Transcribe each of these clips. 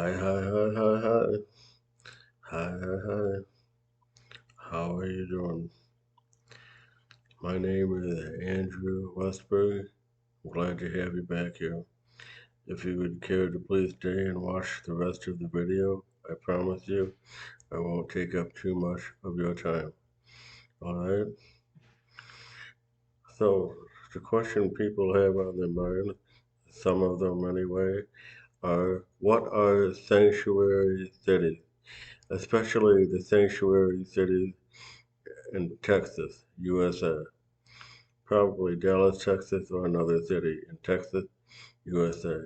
Hi, hi, hi, hi, hi. Hi, hi, hi. How are you doing? My name is Andrew Westberg. I'm glad to have you back here. If you would care to please stay and watch the rest of the video, I promise you I won't take up too much of your time. Alright? So, the question people have on their mind, some of them anyway, are what are sanctuary cities? Especially the sanctuary cities in Texas, USA. Probably Dallas, Texas, or another city in Texas, USA.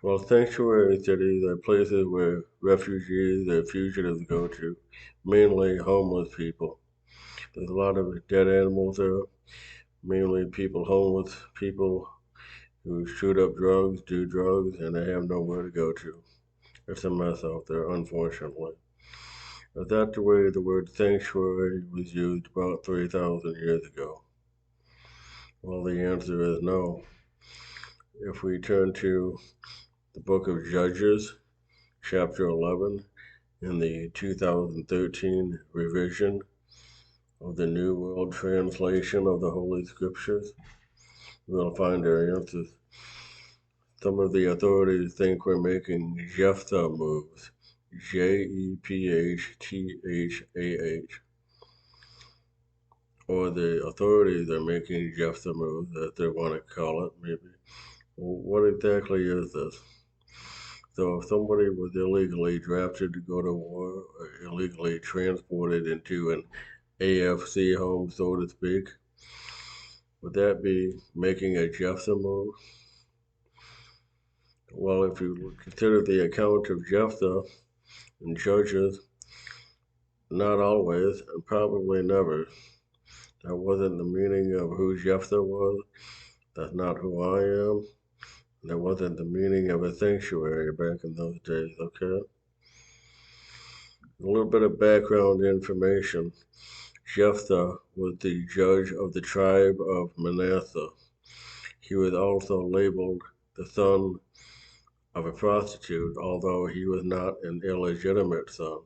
Well, sanctuary cities are places where refugees or fugitives go to, mainly homeless people. There's a lot of dead animals there, mainly people homeless, people who shoot up drugs, do drugs, and they have nowhere to go to. It's a mess out there, unfortunately. Is that the way the word sanctuary was used about 3,000 years ago? Well, the answer is no. If we turn to the book of Judges, chapter 11, in the 2013 revision of the New World Translation of the Holy Scriptures, we'll find our answers. Some of the authorities think we're making Jephthah moves, Jephthah, or the authorities are making Jephthah moves, as they want to call it, maybe. Well, what exactly is this? So if somebody was illegally drafted to go to war or illegally transported into an AFC home, so to speak, would that be making a Jephthah move? Well, if you consider the account of Jephthah in Judges, not always, and probably never. That wasn't the meaning of who Jephthah was. That's not who I am. That wasn't the meaning of a sanctuary back in those days, okay? A little bit of background information. Jephthah was the judge of the tribe of Manasseh. He was also labeled the son of a prostitute, although he was not an illegitimate son.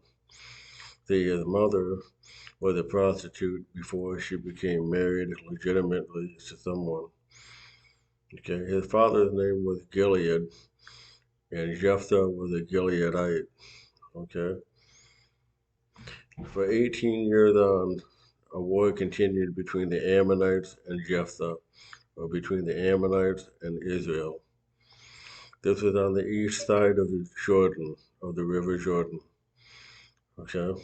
His mother was a prostitute before she became married legitimately to someone. Okay, his father's name was Gilead, and Jephthah was a Gileadite. Okay, for 18 years on, a war continued between the Ammonites and Jephthah, or between the Ammonites and Israel. This was on the east side of the Jordan, of the River Jordan. Okay,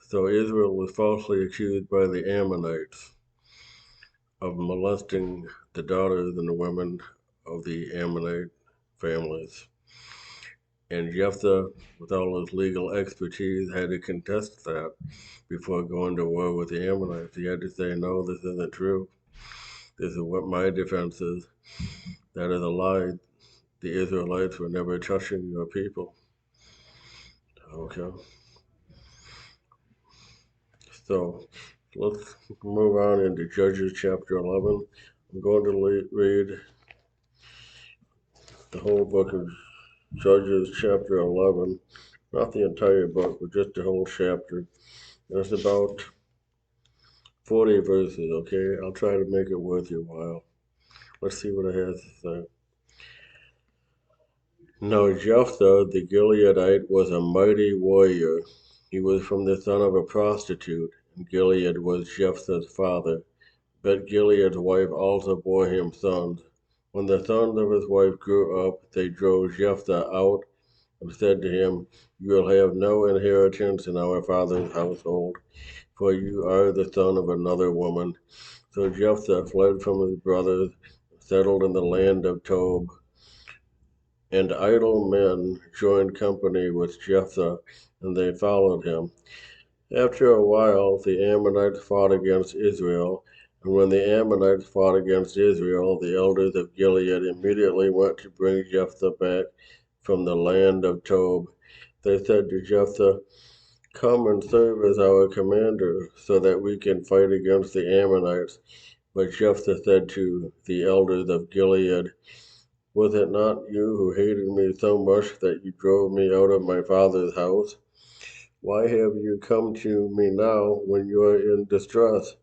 so Israel was falsely accused by the Ammonites of molesting the daughters and the women of the Ammonite families. And Jephthah, with all his legal expertise, had to contest that before going to war with the Ammonites. He had to say, no, this isn't true. This is what my defense is. That is a lie. The Israelites were never touching your people. Okay. So let's move on into Judges chapter 11. I'm going to read the whole book of Judges chapter 11. Not the entire book, but just the whole chapter. There's about 40 verses, okay? I'll try to make it worth your while. Let's see what it has to say. Now Jephthah the Gileadite was a mighty warrior. He was from the son of a prostitute, and Gilead was Jephthah's father. But Gilead's wife also bore him sons. When the sons of his wife grew up, they drove Jephthah out and said to him, You will have no inheritance in our father's household, for you are the son of another woman. So Jephthah fled from his brothers, settled in the land of Tob. And idle men joined company with Jephthah, and they followed him. After a while, the Ammonites fought against Israel, and when the Ammonites fought against Israel, the elders of Gilead immediately went to bring Jephthah back from the land of Tob. They said to Jephthah, Come and serve as our commander, so that we can fight against the Ammonites. But Jephthah said to the elders of Gilead, Was it not you who hated me so much that you drove me out of my father's house? Why have you come to me now when you are in distress?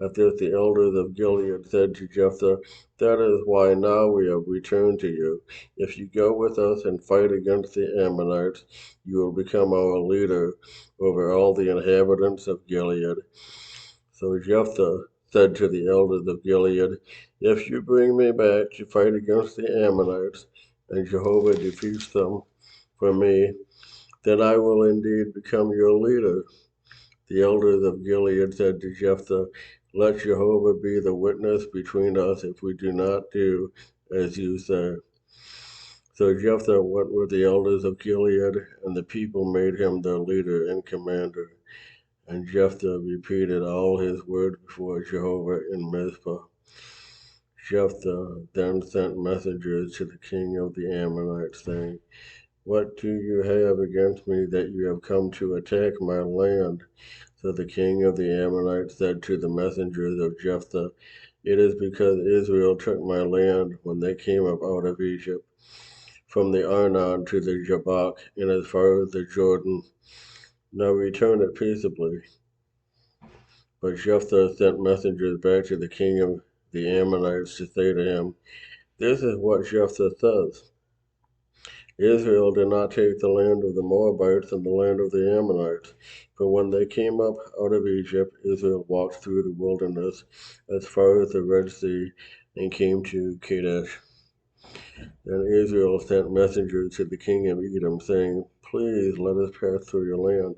At this, the elders of Gilead said to Jephthah, that is why now we have returned to you. If you go with us and fight against the Ammonites, you will become our leader over all the inhabitants of Gilead. So Jephthah said to the elders of Gilead, if you bring me back to fight against the Ammonites, and Jehovah defeats them for me, then I will indeed become your leader. The elders of Gilead said to Jephthah, let Jehovah be the witness between us if we do not do as you say. So Jephthah went with the elders of Gilead, and the people made him their leader and commander. And Jephthah repeated all his words before Jehovah in Mizpah. Jephthah then sent messengers to the king of the Ammonites, saying, what do you have against me that you have come to attack my land? So the king of the Ammonites said to the messengers of Jephthah, it is because Israel took my land when they came up out of Egypt, from the Arnon to the Jabbok, and as far as the Jordan. Now return it peaceably. But Jephthah sent messengers back to the king of the Ammonites to say to him, this is what Jephthah says. Israel did not take the land of the Moabites and the land of the Ammonites. For when they came up out of Egypt, Israel walked through the wilderness as far as the Red Sea and came to Kadesh. Then Israel sent messengers to the king of Edom, saying, please let us pass through your land.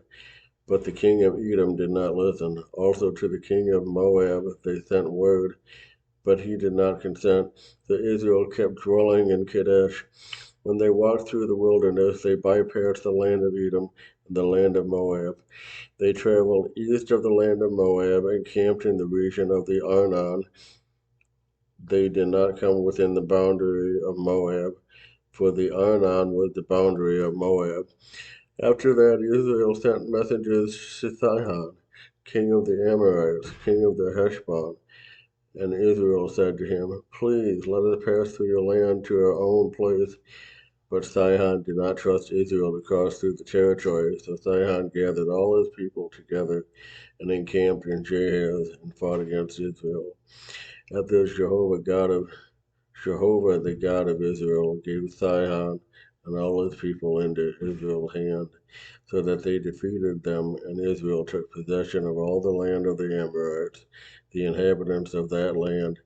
But the king of Edom did not listen. Also to the king of Moab they sent word, but he did not consent. So Israel kept dwelling in Kadesh. When they walked through the wilderness, they bypassed the land of Edom and the land of Moab. They traveled east of the land of Moab and camped in the region of the Arnon. They did not come within the boundary of Moab, for the Arnon was the boundary of Moab. After that, Israel sent messengers to Sihon, king of the Amorites, king of the Heshbon. And Israel said to him, please let us pass through your land to our own place. But Sihon did not trust Israel to cross through the territory, so Sihon gathered all his people together and encamped in Jahaz and fought against Israel. At this, Jehovah, the God of Israel, gave Sihon and all his people into Israel's hand, so that they defeated them, and Israel took possession of all the land of the Amorites, the inhabitants of that land.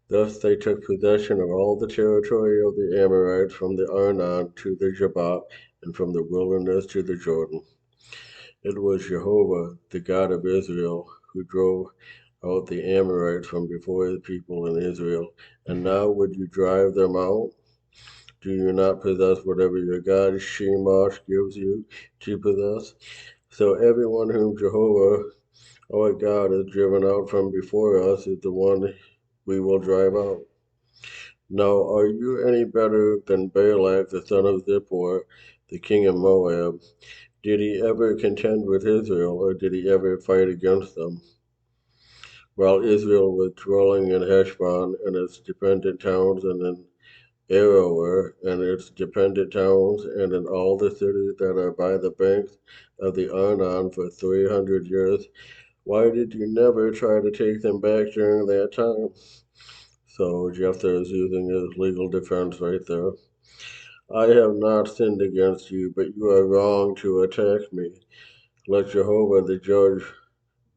Thus they took possession of all the territory of the Amorites from the Arnon to the Jabbok, and from the wilderness to the Jordan. It was Jehovah, the God of Israel, who drove out the Amorites from before his people in Israel. And now would you drive them out? Do you not possess whatever your God Shemosh gives you to possess? So everyone whom Jehovah, our God, has driven out from before us is the one we will drive out. Now, are you any better than Balak, the son of Zippor, the king of Moab? Did he ever contend with Israel, or did he ever fight against them? While Israel was dwelling in Heshbon and its dependent towns, and in Aroer and its dependent towns, and in all the cities that are by the banks of the Arnon for 300 years, why did you never try to take them back during that time? So Jephthah is using his legal defense right there. I have not sinned against you, but you are wrong to attack me. Let Jehovah the judge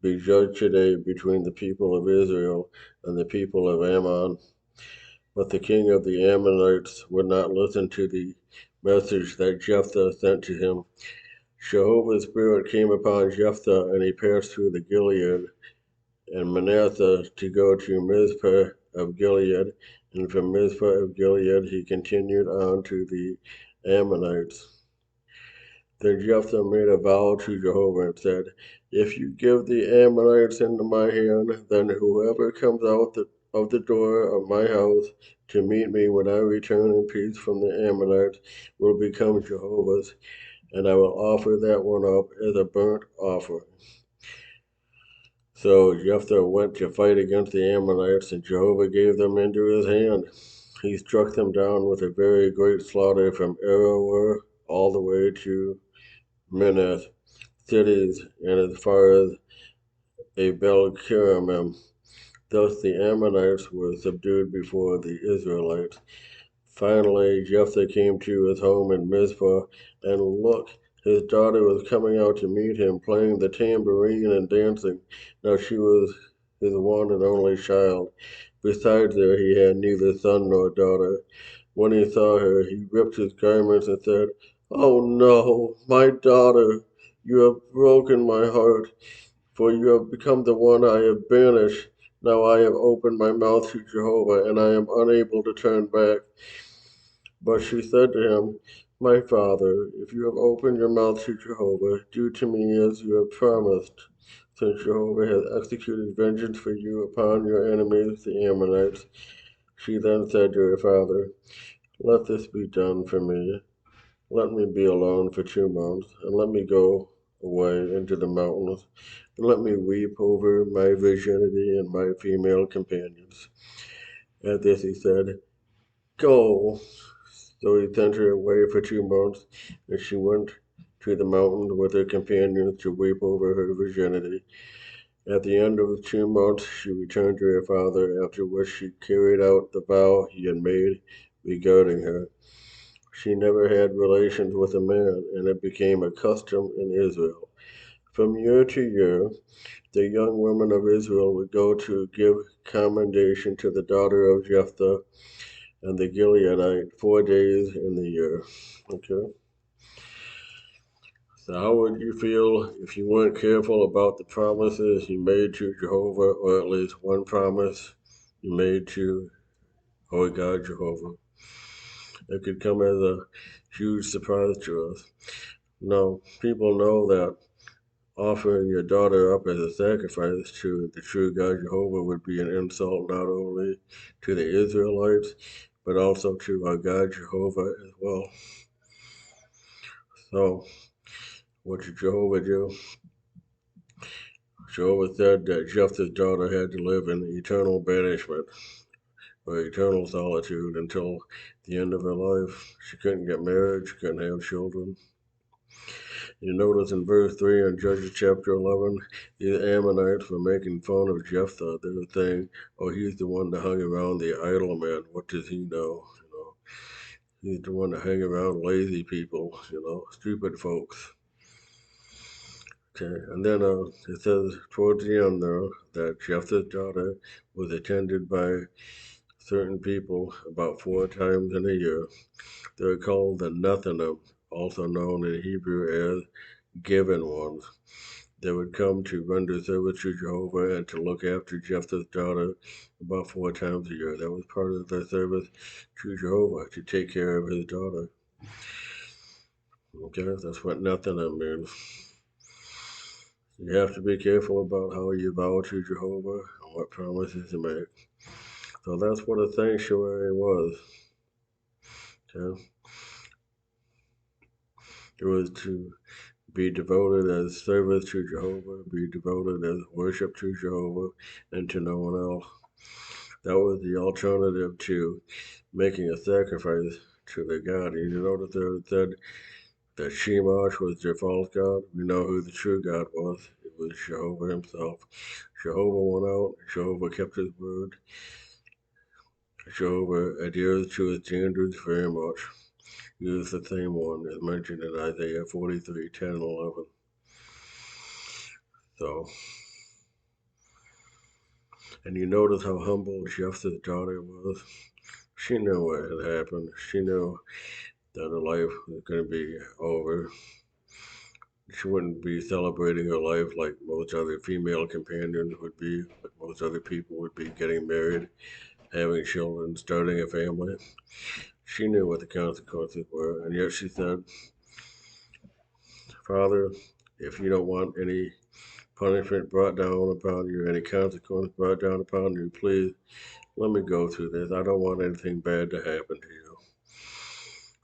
be judged today between the people of Israel and the people of Ammon. But the king of the Ammonites would not listen to the message that Jephthah sent to him. Jehovah's spirit came upon Jephthah, and he passed through the Gilead and Manasseh to go to Mizpah of Gilead, and from Mizpah of Gilead he continued on to the Ammonites. Then Jephthah made a vow to Jehovah and said, if you give the Ammonites into my hand, then whoever comes out of the door of my house to meet me when I return in peace from the Ammonites will become Jehovah's, and I will offer that one up as a burnt offering. So Jephthah went to fight against the Ammonites, and Jehovah gave them into his hand. He struck them down with a very great slaughter from Aroer all the way to Minnith, cities, and as far as Abel Kiramim. Thus the Ammonites were subdued before the Israelites. Finally, Jephthah came to his home in Mizpah, and look, his daughter was coming out to meet him, playing the tambourine and dancing. Now she was his one and only child. Besides her, he had neither son nor daughter. When he saw her, he ripped his garments and said, "Oh no, my daughter, you have broken my heart, for you have become the one I have banished. Now I have opened my mouth to Jehovah, and I am unable to turn back." But she said to him, "My father, if you have opened your mouth to Jehovah, do to me as you have promised, since Jehovah has executed vengeance for you upon your enemies, the Ammonites." She then said to her father, "Let this be done for me. Let me be alone for 2 months, and let me go away into the mountains, and let me weep over my virginity and my female companions." At this he said, "Go." So he sent her away for 2 months, and she went to the mountains with her companions to weep over her virginity. At the end of the 2 months, she returned to her father, after which she carried out the vow he had made regarding her. She never had relations with a man, and it became a custom in Israel. From year to year, the young women of Israel would go to give commendation to the daughter of Jephthah and the Gileadite 4 days in the year. Okay. So how would you feel if you weren't careful about the promises you made to Jehovah, or at least one promise you made to our God Jehovah? It could come as a huge surprise to us. No, people know that offering your daughter up as a sacrifice to the true God Jehovah would be an insult not only to the Israelites, but also to our God Jehovah as well. So, what did Jehovah do? Jehovah said that Jephthah's daughter had to live in eternal banishment or eternal solitude until the end of her life. She couldn't get married, she couldn't have children. You notice in verse 3 in Judges chapter 11, the Ammonites were making fun of Jephthah. They were saying, "Oh, he's the one that hung around the idle men. What does he know? He's the one that hang around lazy people, stupid folks." Okay, and then it says towards the end there that Jephthah's daughter was attended by certain people about 4 times in a year. They are called the Nethinim, also known in Hebrew as given ones. They would come to render service to Jehovah and to look after Jephthah's daughter about 4 times a year. That was part of their service to Jehovah, to take care of his daughter. Okay, that's what Nethinim means. You have to be careful about how you vow to Jehovah and what promises you make. So that's what a sanctuary was. Okay? It was to be devoted as service to Jehovah, be devoted as worship to Jehovah, and to no one else. That was the alternative to making a sacrifice to the God. You notice there it said that Shemash was their false God. We know who the true God was. It was Jehovah himself. Jehovah went out. Jehovah kept his word. Jehovah adheres to his standards very much. He is the same one as mentioned in Isaiah 43, 10, and 11. So, and you notice how humble Jephthah's daughter was. She knew what had happened. She knew that her life was going to be over. She wouldn't be celebrating her life like most other female companions would be, like most other people would be getting married, having children, starting a family. She knew what the consequences were, and yet she said, "Father, if you don't want any punishment brought down upon you, any consequence brought down upon you, please let me go through this. I don't want anything bad to happen to you.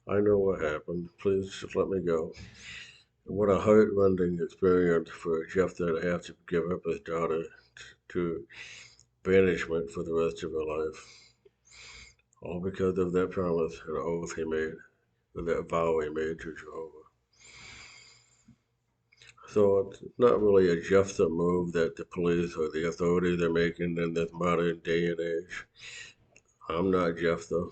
I know what happened. Please just let me go." What a heart-rending experience for Jephthah to have to give up his daughter to banishment for the rest of her life. all because of that promise and oath he made, or that vow he made to Jehovah. So it's not really a Jephthah move that the police or the authorities are making in this modern day and age. I'm not Jephthah.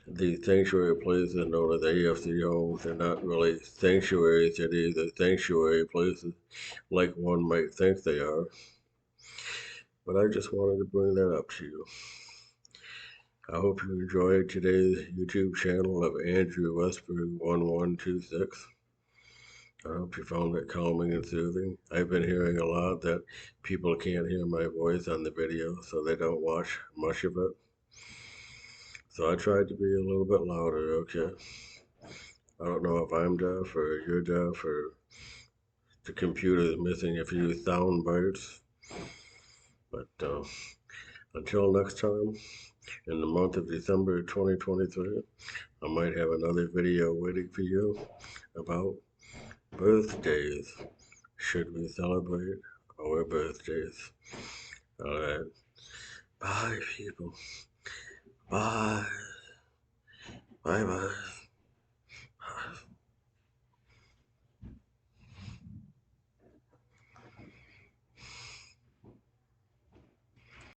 These sanctuary places known as AFC homes are not really sanctuaries, they're either sanctuary places like one might think they are. But I just wanted to bring that up to you. I hope you enjoyed today's YouTube channel of Andrew Westberg 1126. I hope you found it calming and soothing. I've been hearing a lot that people can't hear my voice on the video, so they don't watch much of it. So I tried to be a little bit louder, okay? I don't know if I'm deaf or you're deaf or the computer is missing a few sound bites. But until next time, in the month of December 2023, I might have another video waiting for you about birthdays. Should we celebrate our birthdays? Alright. Bye, people. Bye. Bye bye.